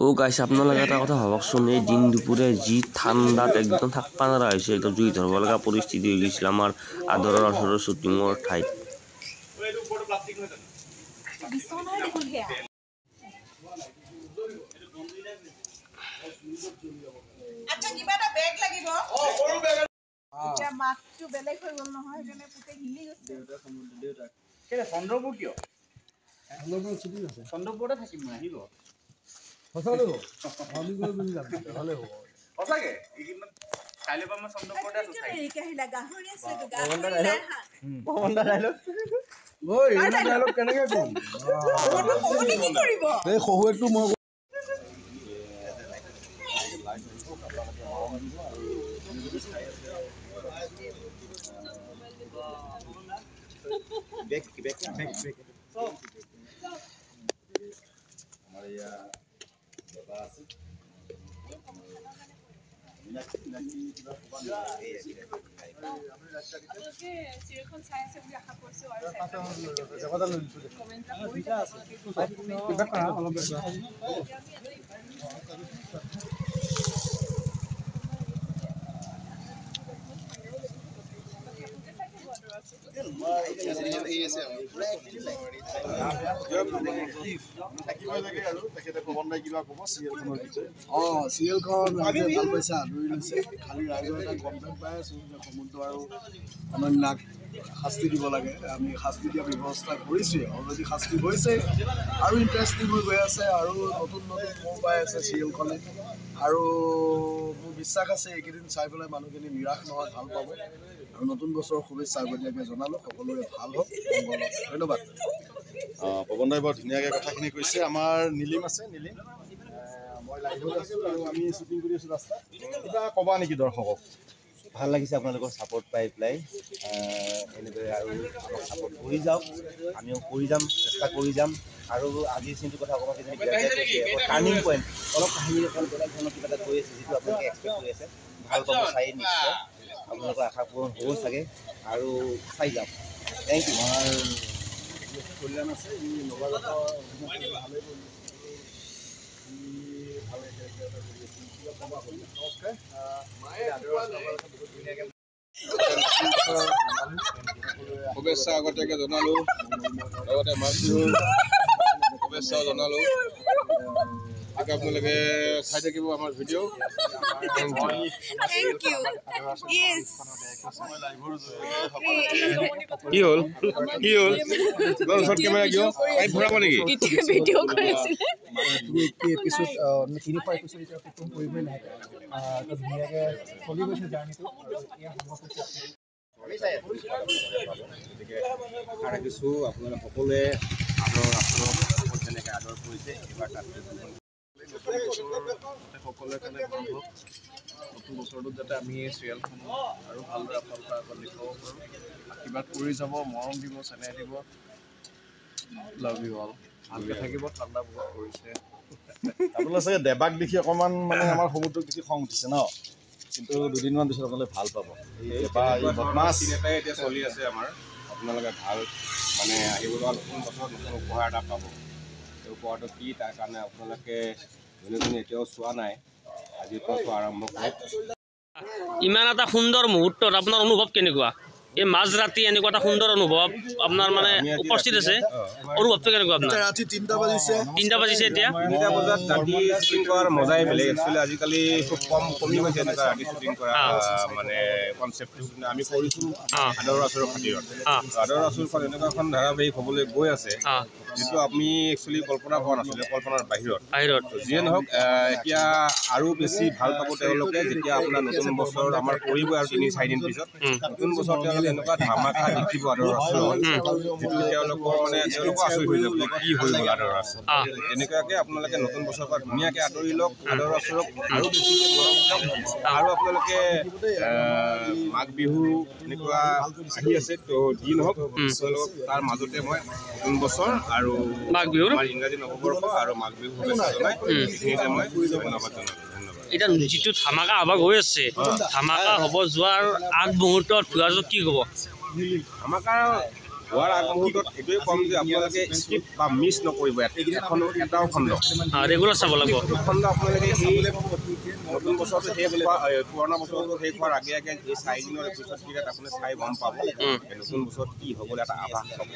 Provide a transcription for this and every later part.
ও guys আপোনালোকে এটা কথা ভাবকচোন এই দিন দুপুৰে যি ঠাণ্ডাত একদম থাকবা নৰা হৈছে একদম জুই ধৰব লগা পৰিস্থিতি হৈ গৈছিল আমাৰ আদৰৰ ওচৰৰ শ্বুটিঙৰ ঠাইত আচ্ছা কিবা এটা বেগ লাগিব সৰু বেগ এটা মাছটো বেলেগ হৈ গল নহয় এনে পুতে হিলি গৈছে কেলে চন্দ্ৰপুৰ কিয় চন্দ্ৰপুৰ ছুটি আছে চন্দ্ৰপুৰতে থাকিম মই আহিব সঁচালে আমি গৈ বুলি যাম ভালে হ'ব সঁচাকে এইকিমান কাইলৈ পৰা মই চন্দ্ৰপুৰতে আছো চাই কি আহিলা গাহৰি আছে ভগৱান ডাইলগ ওই এই ডাইলগ কেনেকৈ কম কোনে কি কৰিব এই খহুৱেকটো মই बैक हमारे यहाँ बाबा আছে আপোনালোকে চিৰিখন চাই আছে বুলি আশা কৰিছো আৰু জগতা লৈছো কমেন্ট দুটা আছে কিবা কৰা অলপ চিৰিয়েলখন ভাল পাইছে আদৰি লৈছে খালি ৰাইজৰ এটা কমপ্লেইন পাই আছো যে সমুদ্ৰ আৰু অনন্যাক শাস্তি দিব লাগে আমি শাস্তি দিয়া ব্যৱস্থা কৰিছোৱে অলৰেডি শাস্তি হৈছে আৰু ইণ্টাৰেষ্টিং হৈ গৈ আছে আৰু নতুন নতুন মৌ পাই আছে চিৰিয়েলখনে আৰু মোৰ বিশ্বাস আছে এইকেইদিন চাই পেলাই মানুহখিনি নিৰাশ নহয় ভাল পাব আৰু নতুন বছৰৰ শুভেচ্ছা আগতীয়াকৈ জনালোঁ সকলোৰে ভাল হওক মংগল হওক ধন্যবাদ পৱন দাই বৰ ধুনীয়াকৈ কথাখিনি কৈছে আমাৰ নীলিম আছে নীলিম মই লাইভত আছোঁ আৰু আমি শ্বুটিং কৰি আছোঁ ৰাস্তাত কিবা ক'বা নেকি দৰ্শকক ভাল লাগিছে আপোনালোকৰ ছাপোৰ্ট পাই পেলাই এনেকৈ আৰু আমাক ছাপোৰ্ট কৰি যাওক আমিও কৰি যাম চেষ্টা কৰি যাম আৰু আজিৰ চিনটো কথা অকণমান টাৰ্ণিং পইণ্ট অলপ কাহিনী অকণ বেলেগ ধৰণৰ কিবা এটা কৈ আছে যিটো আপোনালোকে এক্সপেক্ট কৰি আছে ভাল পাব চাই নিশ্চয় আপোনালোকৰ আশা পূৰণ হ'ব চাগে আৰু চাই যাম থেংক ইউ আমাৰ কল্যাণ আছে ই নৱাগত ভালেই নমস্কাৰ শুভেচ্ছা আগতীয়াকৈ জনালোঁ লগতে মাঘ বিহুৰ শুভেচ্ছাও জনালোঁ আপোনালোকে চাই থাকিব আমাৰ ভিডিঅ' কি হ'ল কি হ'ল ওচৰত কেমেৰা কিয় পাইপ ভৰাব নেকি ভিডিঅ' কৰি আছিলে এপিছ'ড 3 এপিছ'ড এতিয়া ফটো কৰিবই নাই ধুনীয়াকৈ চলি গৈছে জাৰ্ণিটো গতিকে আশা ৰাখিছোঁ আপোনালোকে সকলোৱে আপোনালোক যেনেকৈ আদৰ কৰিছে এইবাৰ তাত সকলোৱে কাৰণে ভাল হওক নতুন বছৰটোত যাতে আমি চিৰিয়েলখন আৰু ভালদৰে আপোনালোকৰ আগত দেখুৱাব পাৰোঁ আশীৰ্বাদ কৰি যাব মৰম দিব চেনেহ দিব লাভ ইউ অল ভালকৈ থাকিব ঠাণ্ডা বহুত পৰিছে আপোনালোকে চাগে দেৱাক দেখি অকণমান মানে আমাৰ সমুদ্ৰক দেখি খং উঠিছে ন কিন্তু দুদিনমান পিছত আপোনালোকে ভাল পাব বদমাছ এটাই এতিয়া চলি আছে আমাৰ আপোনালোকে ভাল মানে আহিব লগা নতুন বছৰত নতুন উপহাৰ এটা পাব এই উপহাৰটো কি তাৰ কাৰণে আপোনালোকে যোনে এতিয়াও চোৱা নাই আজিৰ পৰা চোৱা আৰম্ভ কৰক ইমান এটা সুন্দৰ মুহূৰ্তত আপোনাৰ অনুভৱ কেনেকুৱা এই মাঝ ৰাতি এনেকুৱা এটা সুন্দৰ অনুভৱ আপোনাৰ মানে উপস্থিত আছে অনুভৱটো কেনেকুৱা আপোনাৰ ৰাতি 3টা বাজিছে এতিয়া 3টা বজাত ৰাতি শ্বুটিং কৰাৰ মজাই বেলেগ একচুৱেলি আজিকালি খুব কমি গৈছে এনেকুৱা ৰাতি শ্বুটিং কৰা মানে কনচেপ্টটো আমি কৰিছোঁ আদৰৰ আচুৰৰ খাতিৰত আদৰৰ আচুৰখন এনেকুৱা এখন ধাৰাবাহিক হ'বলৈ গৈ আছে যিটো আমি একচুৱেলি কল্পনা কৰা নাছিলোঁ কল্পনাৰ বাহিৰত যিয়ে নহওক এতিয়া আৰু বেছি ভাল পাব তেওঁলোকে যেতিয়া আপোনাৰ নতুন বছৰ আমাৰ পৰিব আৰু 3-4 দিন পিছত নতুন বছৰ তেওঁলোকে এনেকুৱা ধামাকা দেখিব আদৰৰ আচুৰত যিটো তেওঁলোকৰ মানে তেওঁলোকো আচৰিত হৈ যাব কি হৈ গ'ল আদৰৰ আচুৰ এনেকুৱাকৈ আপোনালোকে নতুন বছৰৰ পৰা ধুনীয়াকৈ আদৰি লওক আদৰৰ আচুৰক আৰু বেছিকৈ মৰম দিয়ক আৰু আপোনালোকে মাঘ বিহু এনেকুৱা আহি আছে তো যি নহওক তেওঁলোকক তাৰ মাজতে মই নতুন বছৰ আৰু মাঘ বিহুৰ আমাৰ ইংৰাজী নৱবৰ্ষ আৰু মাঘ বিহু শুভেচ্ছা জনাই এইখিনিতে মই ধন্যবাদ জনালোঁ এতিয়া যিটো ধামাকা আৱাজ হৈ আছে ধামাকা হ'ব যোৱাৰ আগ মুহূৰ্তত ভুৱাজক কি ক'ব ধামাকা হোৱাৰ আগমুহূৰ্তত এইটোৱে ক'ম যে আপোনালোকে স্কিপ বা মিছ নকৰিব এখন এটাও খণ্ড ৰেগুলাৰ চাব লাগিব খণ্ড আপোনালোকে এই নতুন বছৰটো শেষ হোৱা পুৰণা বছৰটো শেষ হোৱাৰ আগে আগে এই 4 দিনৰ এপিছডকেইটাত আপুনি চাই গম পাব নতুন বছৰত কি হ'বলৈ এটা আভাস পাব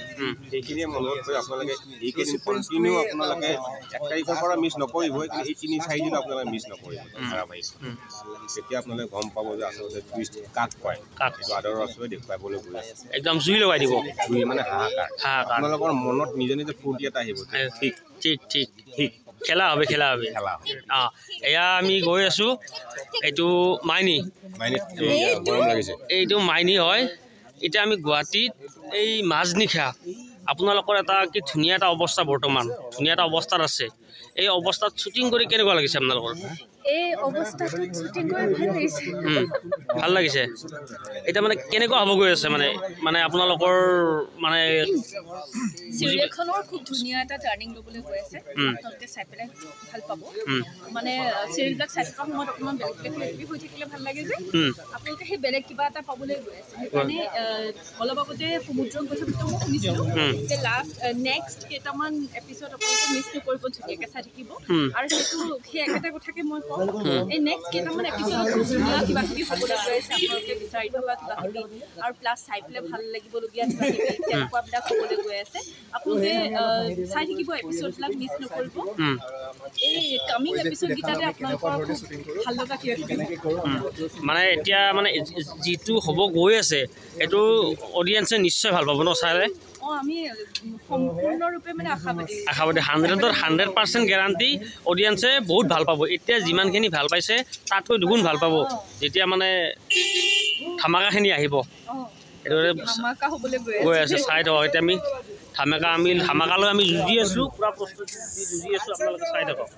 সেইখিনিয়ে মনত কৰি আপোনালোকে এইকেইদিন কণ্টিনিউ আপোনালোকে 1 তাৰিখৰ পৰা মিছ নকৰিবই কিন্তু এই 3-4 দিন আপোনালোকে মিছ নকৰিব ধাৰাবাহিক তেতিয়া আপোনালোকে গম পাব যে আচলতে টুইষ্ট কাক কয় আদৰৰ আচলতে দেখুৱাবলৈ গৈ আছে একদম জুই লগাই দিব জুই মানে হাহাকাৰ আপোনালোকৰ মনত নিজে নিজে ফূৰ্তি এটা আহিব ঠিক ঠিক ঠিক ঠিক খেলা হবে এয়া আমি গৈ আছোঁ এইটো মাইনী গৰম লাগিছে এইটো মাইনী হয় এতিয়া আমি গুৱাহাটীত এই মাজনিশা আপোনালোকৰ এটা কি ধুনীয়া এটা অৱস্থা বৰ্তমান ধুনীয়া এটা অৱস্থাত আছে এই অৱস্থাত শ্বুটিং কৰি কেনেকুৱা লাগিছে আপোনালোকৰ এই অৱস্থাটোত শ্বুটিং কৰি ভাল লাগিছে এতিয়া মানে কেনেকুৱা হ'ব গৈ আছে মানে মানে আপোনালোকৰ মানে চিৰিয়েলখনৰ খুব ধুনীয়া এটা টাৰ্ণিং ল'বলৈ গৈ আছে আপোনালোকে চাই পেলাই ভাল পাব মানে চিৰিয়েলবিলাক চাই থকাৰ সময়ত অকণমান বেলেগ বেলেগ হৈ থাকিলে ভাল লাগে যে আপোনালোকে সেই বেলেগ কিবা এটা পাবলৈ গৈ আছে সেইকাৰণে অলপ আগতে সমুদ্ৰৰ কথা মই শুনিছিলোঁ যে নেক্সট কেইটামান এপিছড আপোনালোকে মিছ নকৰিব ধুনীয়াকৈ চাই থাকিব আৰু সেইটো সেই একেটা কথাকে মই কওঁ এই নেক্সট কেইটামান এপিছডত ধুনীয়া কিবা কিবি হ'বলৈ গৈ আছে আপোনালোকে বিচাৰি থকা কিবা কিবি আৰু প্লাছ চাই পেলাই ভাল লাগিবলগীয়া কিবা কিবি তেনেকুৱাবিলাক হ'বলৈ গৈ আছে আপোনালোকে চাই থাকিব এপিছডবিলাক মিছ নকৰিব এই কামিং এপিছডকেইটাতে আপোনালোকৰ ভাল লগা কিবা কিবি মানে এতিয়া মানে যিটো হ'ব গৈ আছে সেইটো অডিয়েঞ্চে নিশ্চয় ভাল পাব ন চালে আমি সম্পূৰ্ণৰূপে মানে আশাবাদী 100% গেৰাণ্টি অডিয়েঞ্চে বহুত ভাল পাব এতিয়া যিমানখিনি ভাল পাইছে তাতকৈ দুগুণ ভাল পাব যেতিয়া মানে ধামাকাখিনি আহিব ধামাকা হ'বলৈ গৈ আছে চাই থাকক এতিয়া আমি ধামাকালৈ আমি যুঁজি আছোঁ পূৰা প্ৰস্তুতি যুঁজি আছোঁ আপোনালোকে চাই থাকক